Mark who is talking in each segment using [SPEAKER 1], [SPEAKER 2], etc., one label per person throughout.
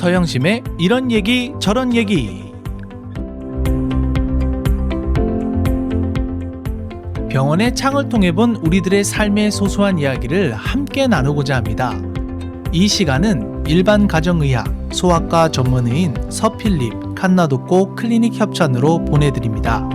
[SPEAKER 1] 서영심의 이런 얘기 저런 얘기. 병원의 창을 통해 본 우리들의 삶의 소소한 이야기를 함께 나누고자 합니다. 이 시간은 일반 가정의학, 소아과 전문의인 서필립 칸나도코 클리닉 협찬으로 보내드립니다.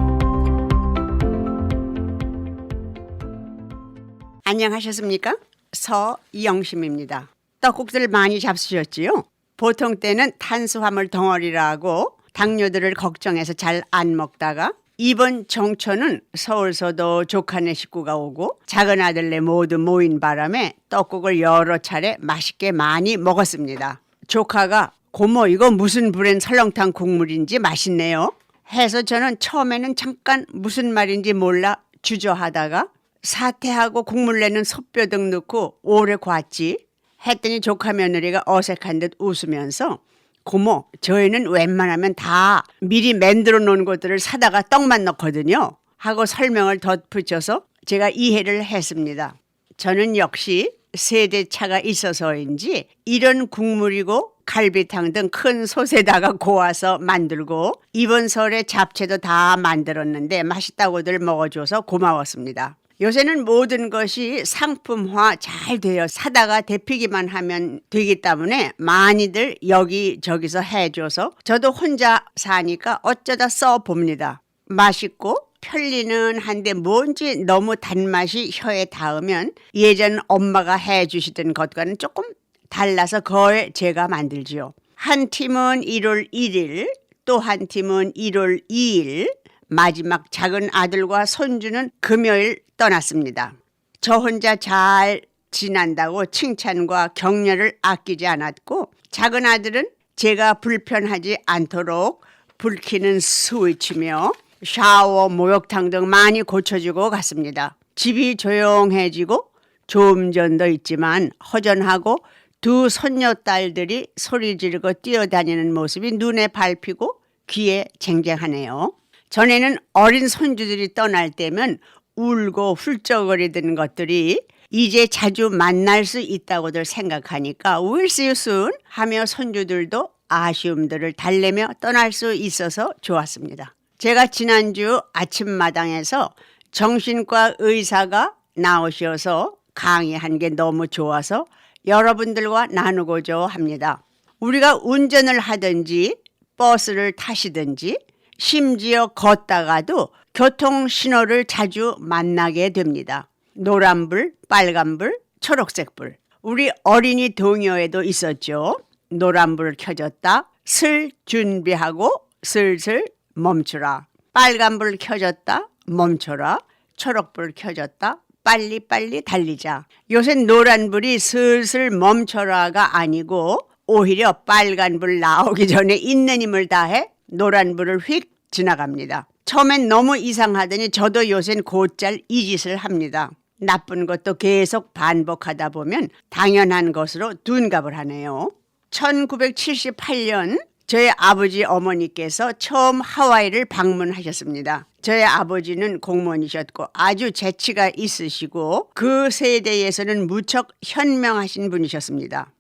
[SPEAKER 2] 안녕하셨습니까? 서영심입니다. 떡국들 많이 잡수셨지요? 보통 때는 탄수화물 덩어리라고 당뇨들을 걱정해서 잘 안 먹다가 이번 정초는 서울서도 조카네 식구가 오고 작은 아들네 모두 모인 바람에 떡국을 여러 차례 맛있게 많이 먹었습니다. 조카가 고모 이거 무슨 브랜 설렁탕 국물인지 맛있네요 해서 저는 처음에는 잠깐 무슨 말인지 몰라 주저하다가 사태하고 국물 내는 솥뼈등 넣고 오래 구웠지 했더니 조카 며느리가 어색한 듯 웃으면서 고모 저희는 웬만하면 다 미리 만들어 놓은 것들을 사다가 떡만 넣거든요 하고 설명을 덧붙여서 제가 이해를 했습니다. 저는 역시 세대 차가 있어서인지 이런 국물이고 갈비탕 등 큰 솥에다가 고아서 만들고 이번 설에 잡채도 다 만들었는데 맛있다고들 먹어줘서 고마웠습니다. 요새는 모든 것이 상품화 잘 되어 사다가 데피기만 하면 되기 때문에 많이들 여기저기서 해줘서 저도 혼자 사니까 어쩌다 써봅니다. 맛있고 편리는 한데 뭔지 너무 단맛이 혀에 닿으면 예전 엄마가 해주시던 것과는 조금 달라서 그걸 제가 만들지요. 한 팀은 1월 1일 또 한 팀은 1월 2일 마지막 작은 아들과 손주는 금요일 떠났습니다. 저 혼자 잘 지난다고 칭찬과 격려를 아끼지 않았고 작은 아들은 제가 불편하지 않도록 불 켜는 스위치며 샤워, 목욕탕 등 많이 고쳐주고 갔습니다. 집이 조용해지고 좀 전도 있지만 허전하고 두 손녀딸들이 소리 지르고 뛰어다니는 모습이 눈에 밟히고 귀에 쟁쟁하네요. 전에는 어린 손주들이 떠날 때면 울고 훌쩍거리던 것들이 이제 자주 만날 수 있다고들 생각하니까 We'll see you soon 하며 손주들도 아쉬움들을 달래며 떠날 수 있어서 좋았습니다. 제가 지난주 아침마당에서 정신과 의사가 나오셔서 강의한 게 너무 좋아서 여러분들과 나누고자 합니다. 우리가 운전을 하든지 버스를 타시든지 심지어 걷다가도 교통신호를 자주 만나게 됩니다. 노란불, 빨간불, 초록색불. 우리 어린이 동요에도 있었죠. 노란불 켜졌다. 슬 준비하고 슬슬 멈추라. 빨간불 켜졌다. 멈춰라. 초록불 켜졌다. 빨리빨리 달리자. 요새 노란불이 슬슬 멈춰라가 아니고 오히려 빨간불 나오기 전에 있는 힘을 다해 노란불을 휙 지나갑니다. 처음엔 너무 이상하더니 저도 요샌 곧잘 이 짓을 합니다. 나쁜 것도 계속 반복하다 보면 당연한 것으로 둔갑을 하네요. 1978년 저희 아버지 어머니께서 처음 하와이를 방문하셨습니다. 저희 아버지는 공무원이셨고 아주 재치가 있으시고 그 세대에서는 무척 현명하신 분이셨습니다.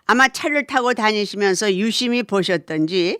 [SPEAKER 2] 아마 차를 타고 다니시면서 유심히 보셨던지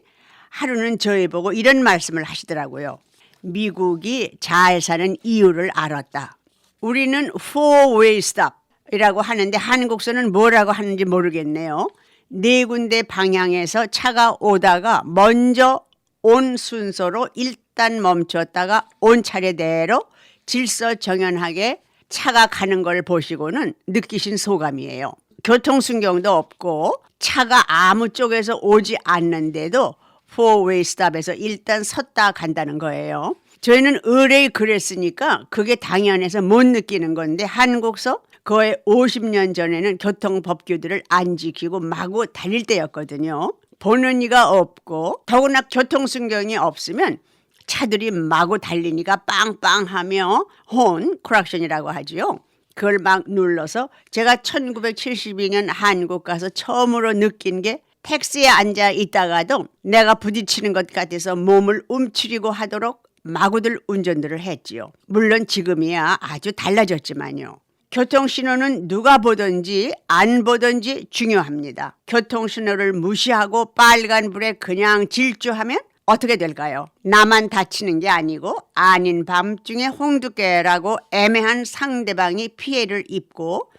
[SPEAKER 2] 하루는 저희 보고 이런 말씀을 하시더라고요. 미국이 잘 사는 이유를 알았다. 우리는 four-way stop이라고 하는데 한국서는 뭐라고 하는지 모르겠네요. 네 군데 방향에서 차가 오다가 먼저 온 순서로 일단 멈췄다가 온 차례대로 질서정연하게 차가 가는 걸 보시고는 느끼신 소감이에요. 교통순경도 없고 차가 아무 쪽에서 오지 않는데도 four-way stop에서 일단 섰다 간다는 거예요. 저희는 의뢰이 그랬으니까 그게 당연해서 못 느끼는 건데 한국서 거의 50년 전에는 교통법규들을 안 지키고 마구 달릴 때였거든요. 보는 이가 없고 더구나 교통순경이 없으면 차들이 마구 달리니까 빵빵하며 혼, 크락션이라고 하죠. 그걸 막 눌러서 제가 1972년 한국 가서 처음으로 느낀 게 택시에 앉아 있다가도 내가 부딪히는 것 같아서 몸을 움츠리고 하도록 마구들 운전들을 했지요. 물론 지금이야 아주 달라졌지만요. 교통신호는 누가 보든지 안 보든지 중요합니다. 교통신호를 무시하고 빨간불에 그냥 질주하면 어떻게 될까요? 나만 다치는 게 아니고 아닌 밤중에 홍두깨라고 애매한 상대방이 피해를 입고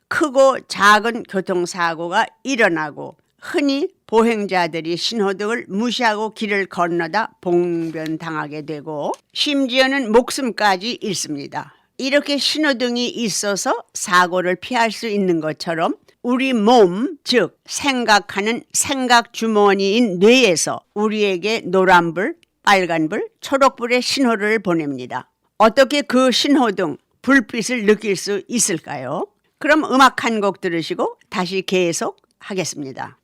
[SPEAKER 2] 크고 작은 교통사고가 일어나고 흔히 보행자들이 신호등을 무시하고 길을 건너다 봉변당하게 되고 심지어는 목숨까지 잃습니다. 이렇게 신호등이 있어서 사고를 피할 수 있는 것처럼 우리 몸, 즉 생각하는 생각 주머니인 뇌에서 우리에게 노란불, 빨간불, 초록불의 신호를 보냅니다. 어떻게 그 신호등, 불빛을 느낄 수 있을까요? 그럼 음악 한 곡 들으시고 다시 계속 하겠습니다.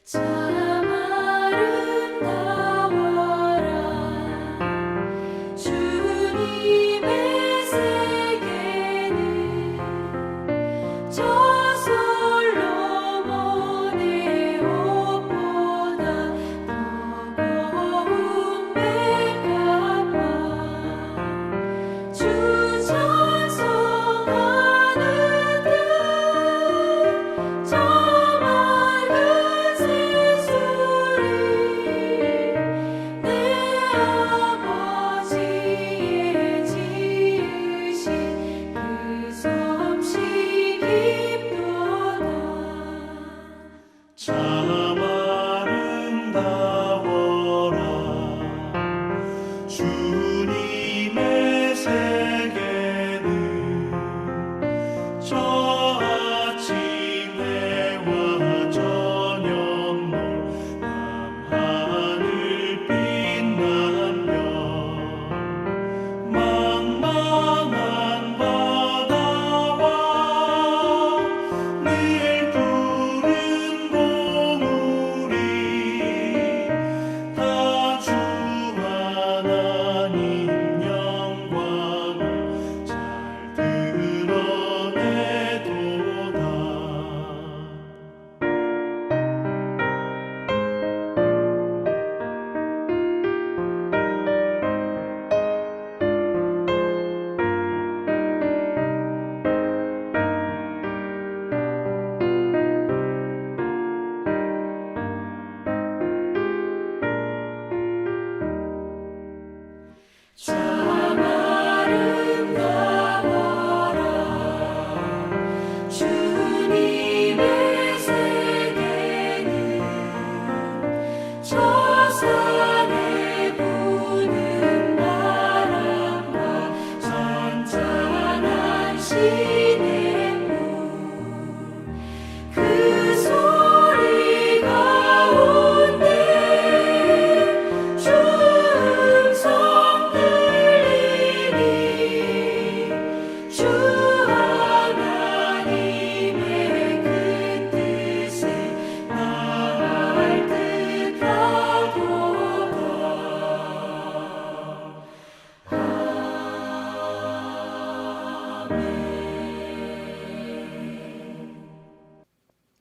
[SPEAKER 3] 참 아름다워라 주님의 세계는 저 솔로몬의 옷보다 더 고운 백합화 주 찬송하는 듯저 맑은 새소리 내 아버지의 지으신 그 솜씨 깊도다
[SPEAKER 4] 참 아름다워라 주님의 세계는 저 아침 해와 저녁 밤하늘 빛나며 망망한 바다와 늘 푸른 봉우리 다 주 하나님 영광을 잘 드러내도다.
[SPEAKER 3] 참 아름다워라 주님의 세계는 저 산에 부는 바람과 잔잔한 시냇물 그 소리 가운데 주 음성 들리니 주 하나님의 그 뜻에 나갈 듯하도다.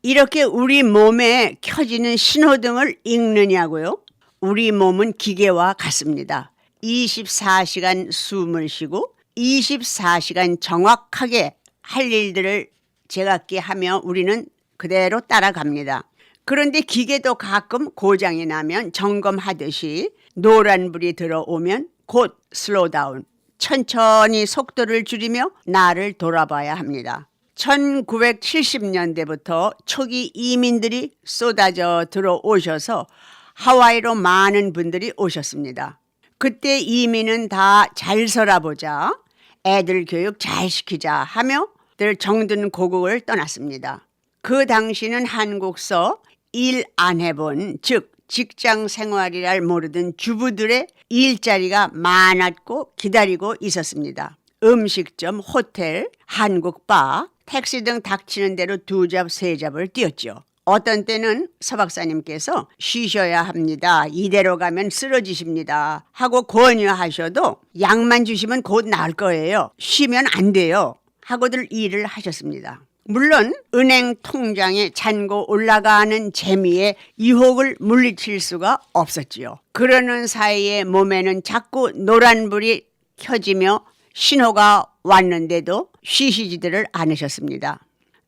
[SPEAKER 2] 이렇게 우리 몸에 켜지는 신호등을 읽느냐고요? 우리 몸은 기계와 같습니다. 24시간 숨을 쉬고 24시간 정확하게 할 일들을 제각기 하며 우리는 그대로 따라갑니다. 그런데 기계도 가끔 고장이 나면 점검하듯이 노란불이 들어오면 곧 슬로우다운, 천천히 속도를 줄이며 나를 돌아봐야 합니다. 1970년대부터 초기 이민들이 쏟아져 들어오셔서 하와이로 많은 분들이 오셨습니다. 그때 이민은 다 잘 살아보자, 애들 교육 잘 시키자 하며 늘 정든 고국을 떠났습니다. 그 당시는 한국서 일 안 해본, 즉 직장 생활이랄 모르던 주부들의 일자리가 많았고 기다리고 있었습니다. 음식점, 호텔, 한국바, 택시 등 닥치는 대로 2잡, 3잡을 뛰었죠. 어떤 때는 서 박사님께서 쉬셔야 합니다. 이대로 가면 쓰러지십니다. 하고 권유하셔도 약만 주시면 곧 나을 거예요. 쉬면 안 돼요. 하고들 일을 하셨습니다. 물론 은행 통장에 잔고 올라가는 재미에 유혹을 물리칠 수가 없었지요. 그러는 사이에 몸에는 자꾸 노란불이 켜지며 신호가 왔는데도 쉬시지들을 않으셨습니다.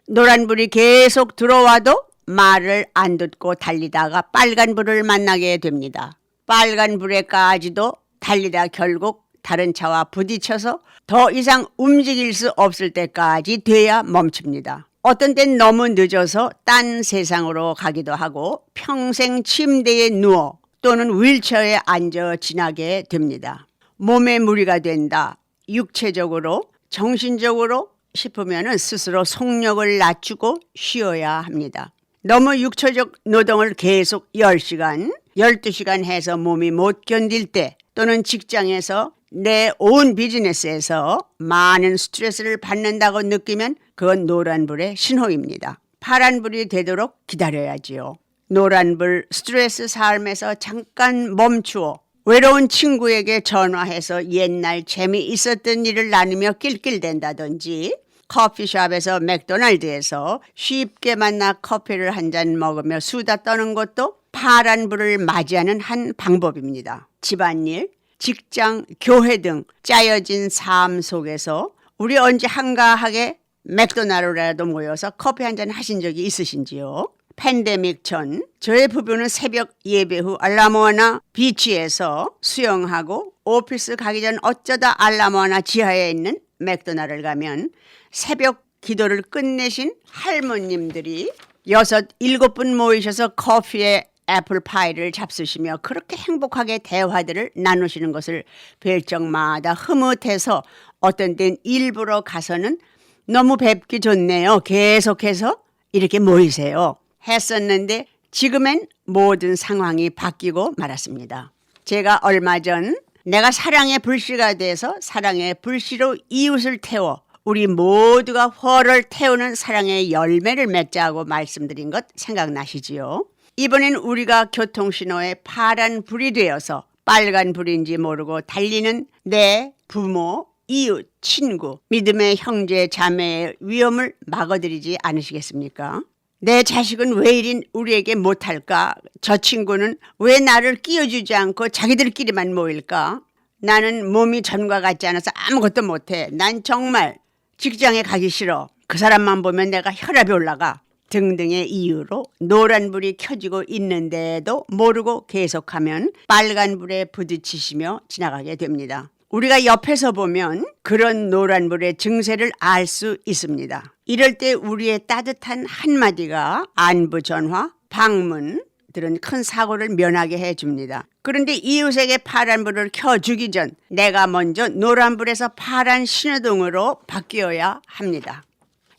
[SPEAKER 2] 노란불이 계속 들어와도 말을 안 듣고 달리다가 빨간불을 만나게 됩니다. 빨간불에까지도 달리다 결국 다른 차와 부딪혀서 더 이상 움직일 수 없을 때까지 돼야 멈춥니다. 어떤 땐 너무 늦어서 딴 세상으로 가기도 하고 평생 침대에 누워 또는 휠체어에 앉아 지나게 됩니다. 몸에 무리가 된다. 육체적으로, 정신적으로 싶으면 스스로 속력을 낮추고 쉬어야 합니다. 너무 육체적 노동을 계속 10시간, 12시간 해서 몸이 못 견딜 때 또는 직장에서 내 온 비즈니스에서 많은 스트레스를 받는다고 느끼면 그건 노란불의 신호입니다. 파란불이 되도록 기다려야지요. 노란불 스트레스 삶에서 잠깐 멈추어 외로운 친구에게 전화해서 옛날 재미있었던 일을 나누며 낄낄댄다든지 커피숍에서 맥도날드에서 쉽게 만나 커피를 한 잔 먹으며 수다 떠는 것도 파란불을 맞이하는 한 방법입니다. 집안일, 직장, 교회 등 짜여진 삶 속에서 우리 언제 한가하게 맥도날드라도 모여서 커피 한 잔 하신 적이 있으신지요? 팬데믹 전 저의 부부는 새벽 예배 후 알라모아나 비치에서 수영하고 오피스 가기 전 어쩌다 알라모아나 지하에 있는 맥도날드를 가면 새벽 기도를 끝내신 할머님들이 6, 7분 모이셔서 커피에 애플파이를 잡수시며 그렇게 행복하게 대화들을 나누시는 것을 뵐 적마다 흐뭇해서 어떤 땐 일부러 가서는 너무 뵙기 좋네요. 계속해서 이렇게 모이세요. 했었는데 지금엔 모든 상황이 바뀌고 말았습니다. 제가 얼마 전 내가 사랑의 불씨가 돼서 사랑의 불씨로 이웃을 태워 우리 모두가 화를 태우는 사랑의 열매를 맺자고 말씀드린 것 생각나시지요? 이번엔 우리가 교통신호에 파란 불이 되어서 빨간 불인지 모르고 달리는 내 부모, 이웃, 친구, 믿음의 형제, 자매의 위험을 막아드리지 않으시겠습니까? 내 자식은 왜 이리 우리에게 못할까? 저 친구는 왜 나를 끼워주지 않고 자기들끼리만 모일까? 나는 몸이 전과 같지 않아서 아무것도 못해. 난 정말 직장에 가기 싫어. 그 사람만 보면 내가 혈압이 올라가. 등등의 이유로 노란불이 켜지고 있는데도 모르고 계속하면 빨간불에 부딪히시며 지나가게 됩니다. 우리가 옆에서 보면 그런 노란불의 증세를 알 수 있습니다. 이럴 때 우리의 따뜻한 한마디가 안부 전화, 방문들은 큰 사고를 면하게 해줍니다. 그런데 이웃에게 파란불을 켜주기 전 내가 먼저 노란불에서 파란 신호등으로 바뀌어야 합니다.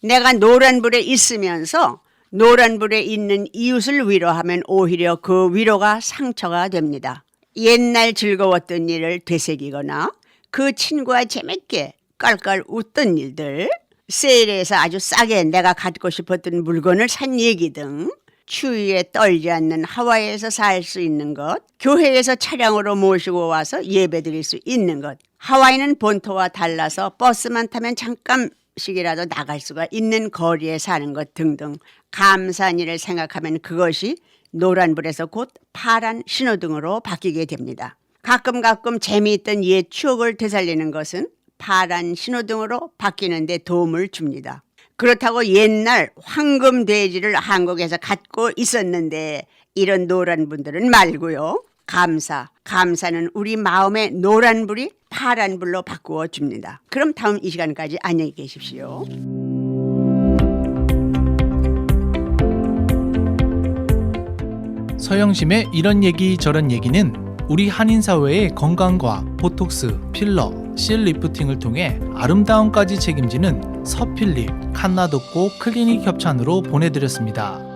[SPEAKER 2] 내가 노란불에 있으면서 노란불에 있는 이웃을 위로하면 오히려 그 위로가 상처가 됩니다. 옛날 즐거웠던 일을 되새기거나 그 친구와 재밌게 깔깔 웃던 일들, 세일에서 아주 싸게 내가 갖고 싶었던 물건을 산 얘기 등 추위에 떨지 않는 하와이에서 살 수 있는 것, 교회에서 차량으로 모시고 와서 예배드릴 수 있는 것, 하와이는 본토와 달라서 버스만 타면 잠깐씩이라도 나갈 수가 있는 거리에 사는 것 등등 감사한 일을 생각하면 그것이 노란불에서 곧 파란 신호등으로 바뀌게 됩니다. 가끔 재미있던 옛 추억을 되살리는 것은 파란 신호등으로 바뀌는 데 도움을 줍니다. 그렇다고 옛날 황금돼지를 한국에서 갖고 있었는데 이런 노란분들은 말고요. 감사는 우리 마음의 노란불이 파란불로 바꾸어 줍니다. 그럼 다음 이 시간까지 안녕히 계십시오.
[SPEAKER 1] 서영심의 이런 얘기 저런 얘기는 우리 한인사회의 건강과 보톡스, 필러, 실 리프팅을 통해 아름다움까지 책임지는 서필립, 칸나독고 클리닉 협찬으로 보내드렸습니다.